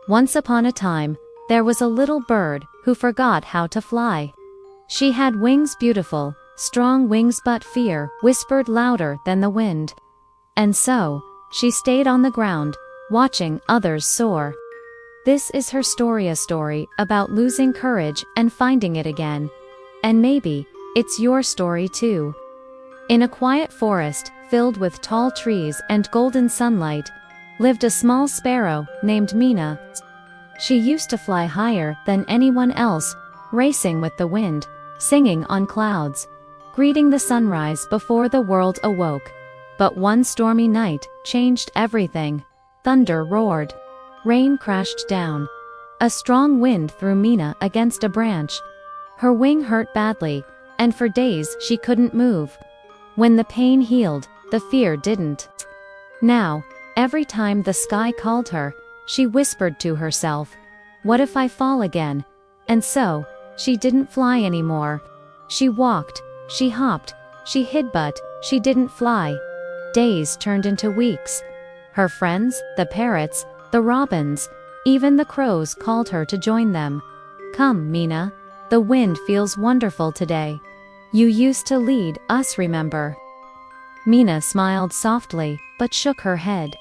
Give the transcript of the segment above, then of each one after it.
Once upon a time, there was a little bird who forgot how to fly. She had wings, beautiful, strong wings, but fear whispered louder than the wind. And so, she stayed on the ground, watching others soar. This is her story, a story about losing courage and finding it again. And maybe, it's your story too. In a quiet forest, filled with tall trees and golden sunlight, lived a small sparrow named Mina. She used to fly higher than anyone else, racing with the wind, singing on clouds, greeting the sunrise before the world awoke. But one stormy night changed everything. Thunder roared. Rain crashed down. A strong wind threw Mina against a branch. Her wing hurt badly, and for days she couldn't move. When the pain healed, the fear didn't. Now, every time the sky called her, she whispered to herself, "What if I fall again?" And so, she didn't fly anymore. She walked, she hopped, she hid, but she didn't fly. Days turned into weeks. Her friends, the parrots, the robins, even the crows called her to join them. "Come, Mina, the wind feels wonderful today. You used to lead us, remember?" Mina smiled softly, but shook her head.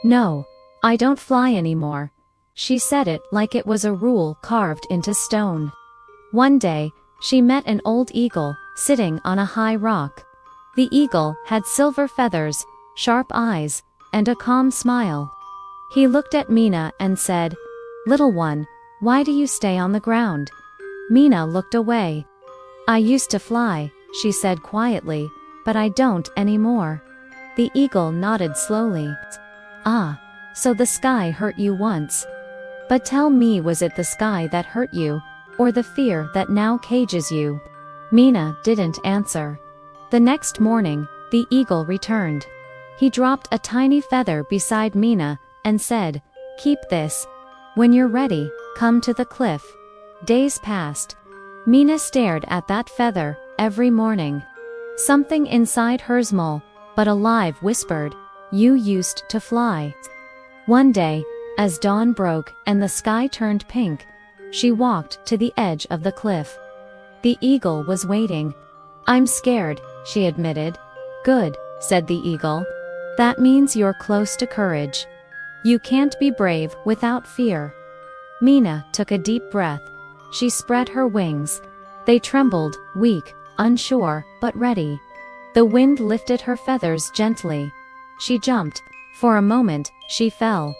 "No, I don't fly anymore." She said it like it was a rule carved into stone. One day, she met an old eagle, sitting on a high rock. The eagle had silver feathers, sharp eyes, and a calm smile. He looked at Mina and said, "Little one, why do you stay on the ground?" Mina looked away. "I used to fly," she said quietly, "but I don't anymore." The eagle nodded slowly. "Ah, so the sky hurt you once. But tell me, was it the sky that hurt you, or the fear that now cages you?" Mina didn't answer. The next morning, the eagle returned. He dropped a tiny feather beside Mina and said, "Keep this. When you're ready, come to the cliff." Days passed. Mina stared at that feather every morning. Something inside her, small but alive, whispered, "You used to fly." One day, as dawn broke and the sky turned pink, she walked to the edge of the cliff. The eagle was waiting. "I'm scared," she admitted. "Good," said the eagle. "That means you're close to courage. You can't be brave without fear." Mina took a deep breath. She spread her wings. They trembled, weak, unsure, but ready. The wind lifted her feathers gently. She jumped. For a moment, she fell.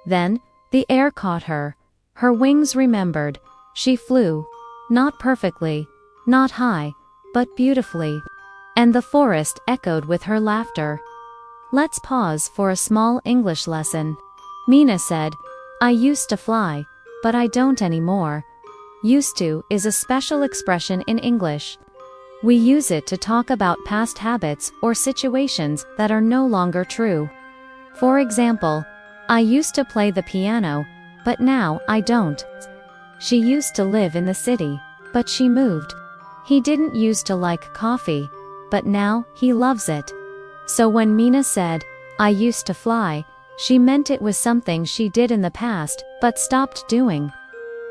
Then, the air caught her. Her wings remembered. She flew. Not perfectly, not high, but beautifully. And the forest echoed with her laughter. Let's pause for a small English lesson. Mina said, "I used to fly, but I don't anymore." Used to is a special expression in English. We use it to talk about past habits or situations that are no longer true. For example, "I used to play the piano, but now I don't." She used to live in the city, but she moved. He didn't used to like coffee, but now he loves it. So when Mina said, "I used to fly," she meant it was something she did in the past, but stopped doing.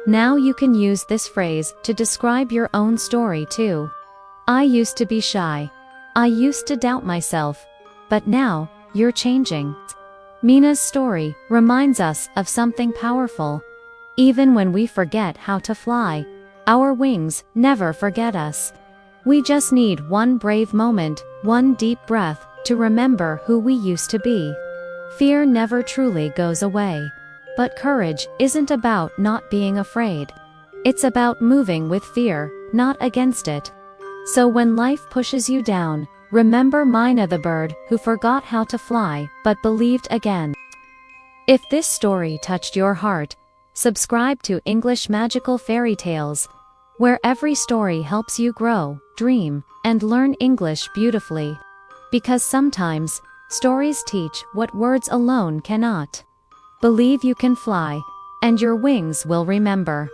Now you can use this phrase to describe your own story too. "I used to be shy. I used to doubt myself. But now, you're changing." Mina's story reminds us of something powerful. Even when we forget how to fly, our wings never forget us. We just need one brave moment, one deep breath, to remember who we used to be. Fear never truly goes away. But courage isn't about not being afraid. It's about moving with fear, not against it. So when life pushes you down, remember Mina, the bird who forgot how to fly, but believed again. If this story touched your heart, subscribe to English Magical Fairy Tales, where every story helps you grow, dream, and learn English beautifully. Because sometimes, stories teach what words alone cannot. Believe you can fly, and your wings will remember.